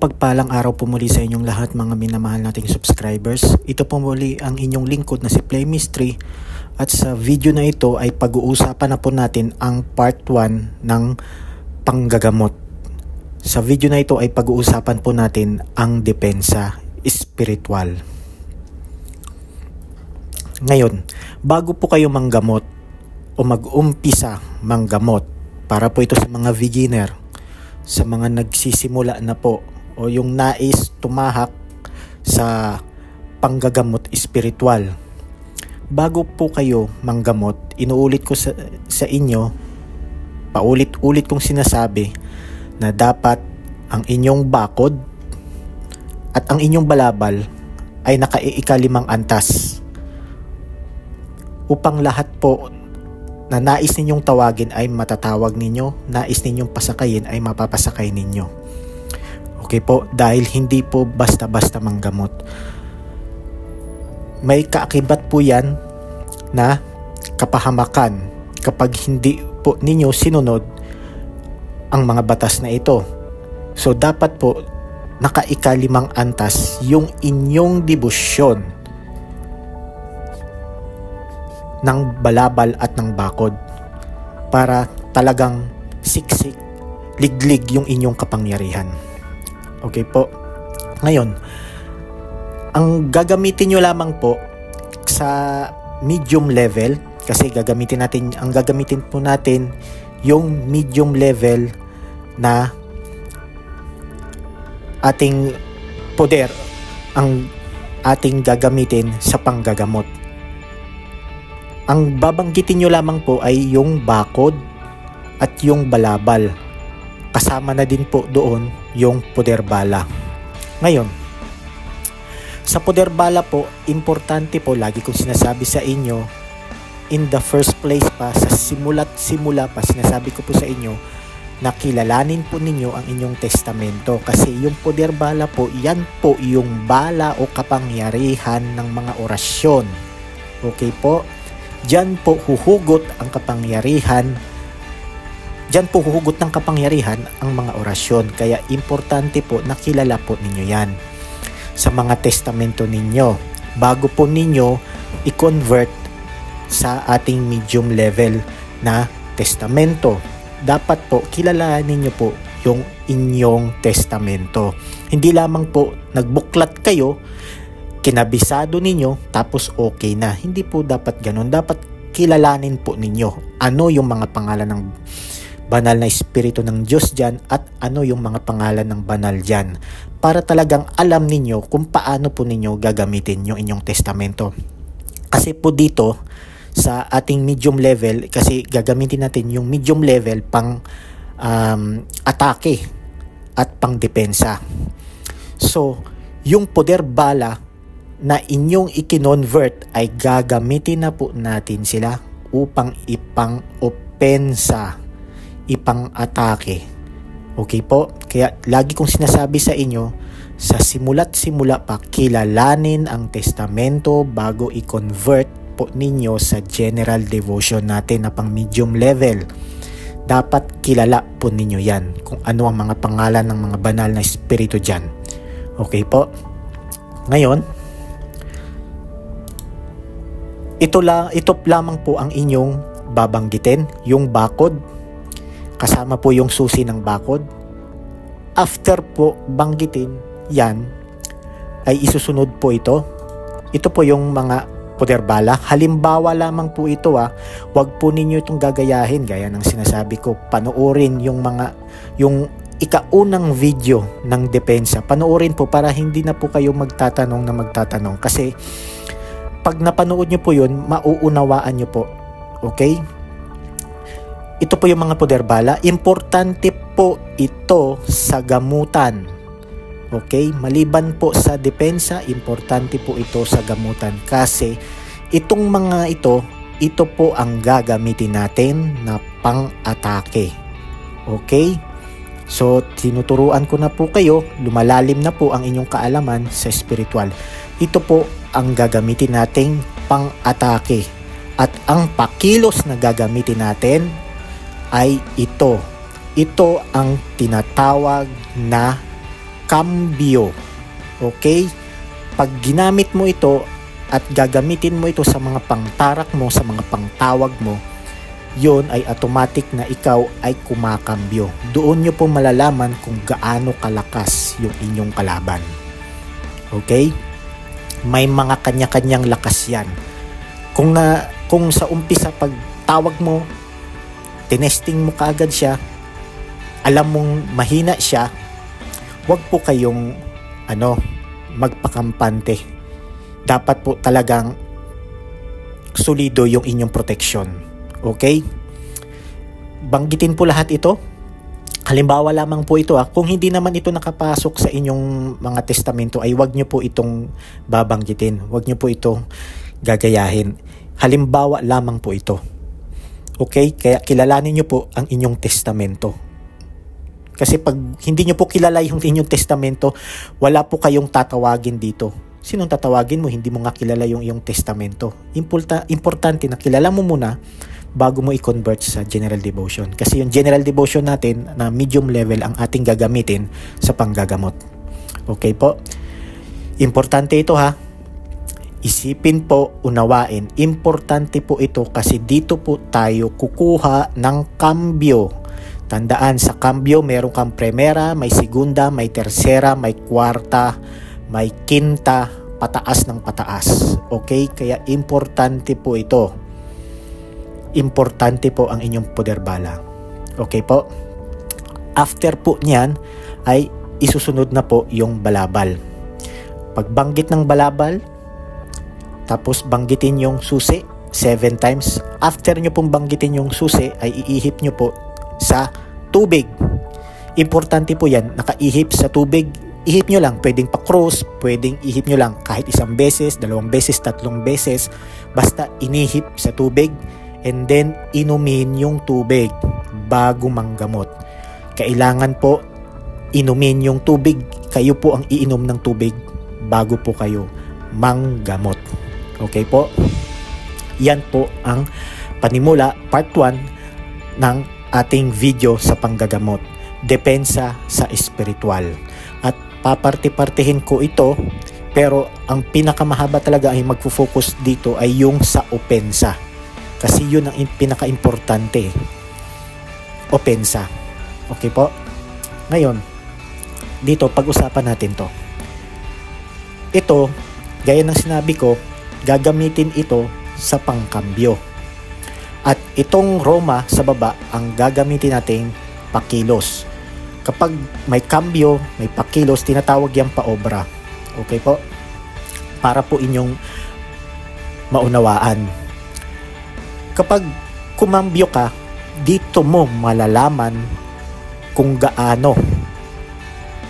mapagpalang araw po muli sa inyong lahat mga minamahal nating subscribers. Ito po muli ang inyong lingkod na si Play Mystery at sa video na ito ay pag-uusapan na po natin ang part 1 ng panggagamot. Sa video na ito ay pag-uusapan po natin ang depensa espiritual. Ngayon, bago po kayo manggamot o mag-umpisa manggamot, para po ito sa mga beginner, sa mga nagsisimula na po o yung nais tumahak sa panggagamot espiritual. Bago po kayo manggamot, inuulit ko sa inyo, paulit-ulit kong sinasabi na dapat ang inyong bakod at ang inyong balabal ay naka-ikalimang antas upang lahat po na nais ninyong tawagin ay matatawag ninyo, nais ninyong pasakayin ay mapapasakay ninyo. Okay po, dahil hindi po basta-basta manggamot. May kaakibat po yan na kapahamakan kapag hindi po ninyo sinunod ang mga batas na ito. So dapat po naka-ikalimang antas yung inyong debosyon ng balabal at ng bakod para talagang siksik, liglig yung inyong kapangyarihan. Okay po. Ngayon, ang gagamitin nyo lamang po sa medium level, kasi gagamitin po natin yung medium level na ating poder, ang ating gagamitin sa panggagamot. Ang babanggitin nyo lamang po ay yung bakod at yung balabal. Kasama na din po doon yung poder bala. Ngayon, sa poder bala po, importante po, lagi kong sinasabi sa inyo, in the first place pa, sa simula't simula pa, sinasabi ko po sa inyo, na kilalanin po ninyo ang inyong testamento. Kasi yung poder bala po, yan po yung bala o kapangyarihan ng mga orasyon. Okay po? Diyan po huhugot ang kapangyarihan. Diyan po huhugot ng kapangyarihan ang mga orasyon. Kaya importante po na kilala po ninyo yan sa mga testamento ninyo bago po ninyo i-convert sa ating medium level na testamento. Dapat po kilalanin ninyo po yung inyong testamento. Hindi lamang po nagbuklat kayo, kinabisado ninyo, tapos okay na. Hindi po dapat ganun. Dapat kilalanin po ninyo ano yung mga pangalan ng banal na espiritu ng Diyos dyan at ano yung mga pangalan ng banal dyan. Para talagang alam ninyo kung paano po ninyo gagamitin yung inyong testamento. Kasi po dito, sa ating medium level, kasi gagamitin natin yung medium level pang atake at pang depensa. So, yung poder bala na inyong i-convert ay gagamitin na po natin sila upang ipang-opensa, ipang-atake. Okay po? Kaya lagi kong sinasabi sa inyo, sa simula't simula pa, kilalanin ang testamento bago i-convert po ninyo sa general devotion natin na pang medium level. Dapat kilala po ninyo yan kung ano ang mga pangalan ng mga banal na espiritu dyan. Okay po? Ngayon, ito lamang po ang inyong babanggitin, yung bakod, kasama po yung susi ng bakod. After po banggitin yan, ay isusunod po ito. Ito po yung mga poder bala. Halimbawa lamang po ito, wag po ninyo itong gagayahin gaya ng sinasabi ko. Panoorin yung ikaunang video ng depensa. Panoorin po para hindi na po kayo magtatanong kasi pag napanood nyo po yun, mauunawaan nyo po. Okay? Ito po yung mga poder bala. Importante po ito sa gamutan. Okay? Maliban po sa depensa, importante po ito sa gamutan. Kasi itong mga ito po ang gagamitin natin na pang-atake. Okay? So, tinuturuan ko na po kayo, lumalalim na po ang inyong kaalaman sa spiritual. Ito po ang gagamitin nating pang-atake. At ang pakilos na gagamitin natin ay ito. Ito ang tinatawag na cambio. Okay? Pag ginamit mo ito at gagamitin mo ito sa mga pangtarak mo, sa mga pangtawag mo, yon ay automatic na ikaw ay kumakambyo. Doon nyo po malalaman kung gaano kalakas yung inyong kalaban. Okay? May mga kanya-kanyang lakas yan. Kung sa umpisa pag tawag mo, tinesting mo kaagad siya, alam mong mahina siya, wag po kayong magpakampante. Dapat po talagang solido yung inyong protection. Okay? Banggitin po lahat ito. Halimbawa lamang po ito. Kung hindi naman ito nakapasok sa inyong mga testamento, ay wag nyo po itong babanggitin. Wag nyo po ito gagayahin. Halimbawa lamang po ito. Okay? Kaya kilalanin nyo po ang inyong testamento. Kasi pag hindi nyo po kilala yung inyong testamento, wala po kayong tatawagin dito. Sinong tatawagin mo? Hindi mo nga kilala yung iyong testamento. Importante na kilala mo muna bago mo i-convert sa general devotion. Kasi yung general devotion natin na medium level ang ating gagamitin sa panggagamot. Okay po? Importante ito ha. Isipin po, unawain. Importante po ito kasi dito po tayo kukuha ng cambio. Tandaan, sa cambio meron kang primera, may segunda, may tercera, may kwarta, may quinta, pataas ng pataas. Okay? Kaya importante po ito. Importante po ang inyong poder bala. Okay po? After po niyan ay isusunod na po yung balabal. Pagbanggit ng balabal, tapos banggitin yung susi 7 times. After nyo pong banggitin yung susi ay iihip nyo po sa tubig. Importante po yan, nakaihip sa tubig. Ihip nyo lang, pwedeng pa-cross, pwedeng ihip nyo lang kahit 1 beses, 2 beses, 3 beses. Basta inihip sa tubig. And then, inumin yung tubig bago manggamot. Kailangan po, inumin yung tubig. Kayo po ang iinom ng tubig bago po kayo manggamot. Okay po? Yan po ang panimula, part 1 ng ating video sa panggagamot. Depensa sa espiritual. At paparte-partehin ko ito, pero ang pinakamahaba talaga ay magfo-focus dito ay yung sa opensa. Kasi yun ang pinaka-importante. Opensa. Okay po? Ngayon, dito pag-usapan natin to. Ito, gaya ng sinabi ko, gagamitin ito sa pangkambyo. At itong Roma sa baba, ang gagamitin natin pakilos. Kapag may kambyo, may pakilos, tinatawag yung paobra. Okay po? Para po inyong maunawaan. Kapag kumambyo ka, dito mo malalaman kung gaano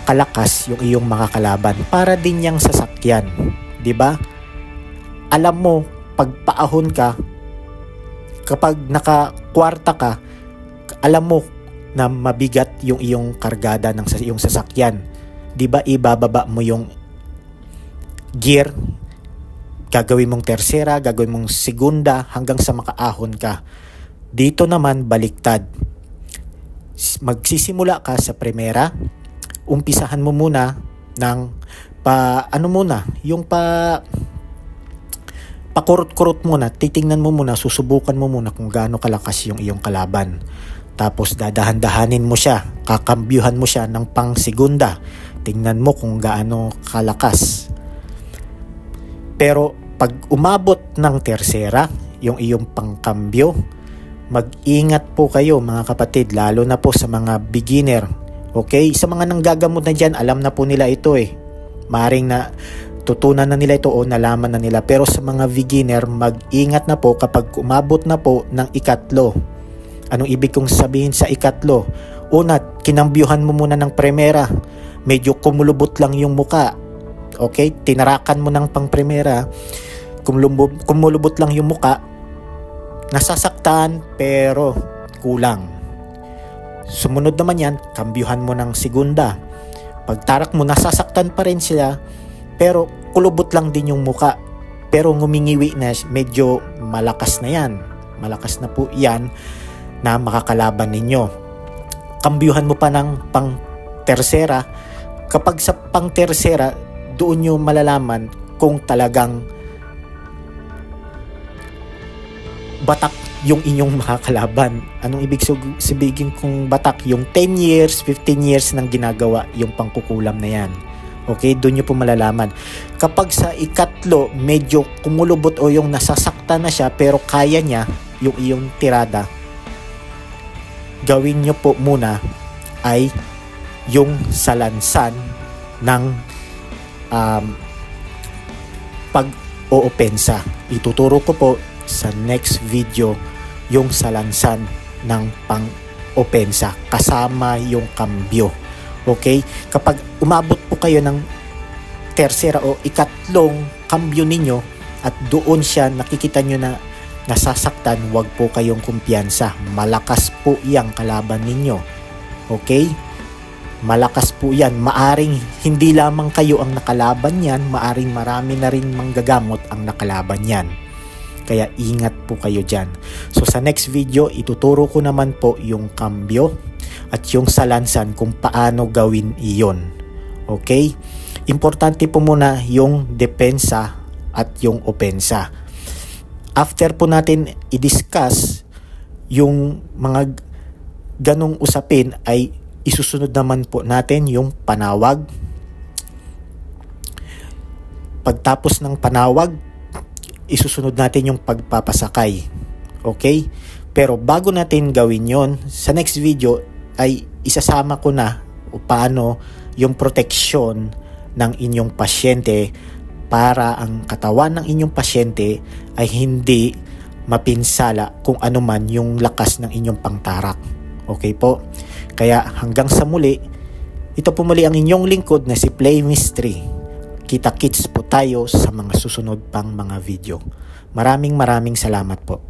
kalakas yung iyong mga kalaban. Para din yang sasakyan. 'Di ba? Alam mo, pag paahon ka, kapag nakakwarta ka, alam mo na mabigat yung iyong kargada ng iyong sasakyan. 'Di ba ibababa mo yung gear, gagawin mong tersera, gagawin mong segunda hanggang sa makaahon ka. Dito naman baliktad. Magsisimula ka sa primera, umpisahan mo muna ng pakurot-kurot muna, titingnan mo muna, susubukan mo muna kung gaano kalakas yung iyong kalaban. Tapos dadahan-dahanin mo siya, kakambyuhan mo siya ng pang segunda. Tingnan mo kung gaano kalakas. Pero pag umabot ng tersera, yung iyong pangkambyo, mag-ingat po kayo mga kapatid, lalo na po sa mga beginner. Okay? Sa mga nanggagamot na dyan, alam na po nila ito eh. Maring na tutunan na nila ito o nalaman na nila. Pero sa mga beginner, mag-ingat na po kapag umabot na po ng ikatlo. Anong ibig kong sabihin sa ikatlo? Una, kinambyuhan mo muna ng primera. Medyo kumulubot lang yung muka. Okay? Tinarakan mo ng pang primera. Kumulubot lang yung muka. Nasasaktan pero kulang. Sumunod naman yan, kambyuhan mo ng segunda. Pagtarak mo, nasasaktan pa rin sila pero kulubot lang din yung muka. Pero ngumingiwi na, medyo malakas na yan. Malakas na po yan na makakalaban ninyo. Kambyuhan mo pa ng pang tersera, Kapag sa pang-tersera, doon nyo malalaman kung talagang batak yung inyong makakalaban. Anong ibig sabihin kung batak? Yung 10 years, 15 years nang ginagawa yung pangkukulam na yan. Okay, doon nyo po malalaman. Kapag sa ikatlo, medyo kumulubot o yung nasasakta na siya pero kaya niya yung iyong tirada, gawin nyo po muna ay yung salansan ng pag-oopensa. Ituturo ko po sa next video yung salansan ng pang-opensa kasama yung kambyo. Okay? Kapag umabot po kayo ng tersera o ikatlong kambyo ninyo at doon siya nakikita nyo na nasasaktan, wag po kayong kumpiyansa. Malakas po yang kalaban ninyo. Okay? Malakas po yan. Maaring hindi lamang kayo ang nakalaban yan, maaring marami na rin manggagamot ang nakalaban yan. Kaya ingat po kayo dyan. So sa next video, ituturo ko naman po yung kambyo at yung salansan kung paano gawin iyon. Okay? Importante po muna yung depensa at yung opensa. After po natin i-discuss yung mga ganong usapin, ay isusunod naman po natin yung panawag. Pagtapos ng panawag, isusunod natin yung pagpapasakay. Okay? Pero bago natin gawin yon, sa next video ay isasama ko na paano yung proteksyon ng inyong pasyente para ang katawan ng inyong pasyente ay hindi mapinsala kung ano man yung lakas ng inyong pangtarak. Okay po? Kaya hanggang sa muli, ito po muli ang inyong lingkod na si Play Mystery. Kita-kits po tayo sa mga susunod pang mga video. Maraming salamat po.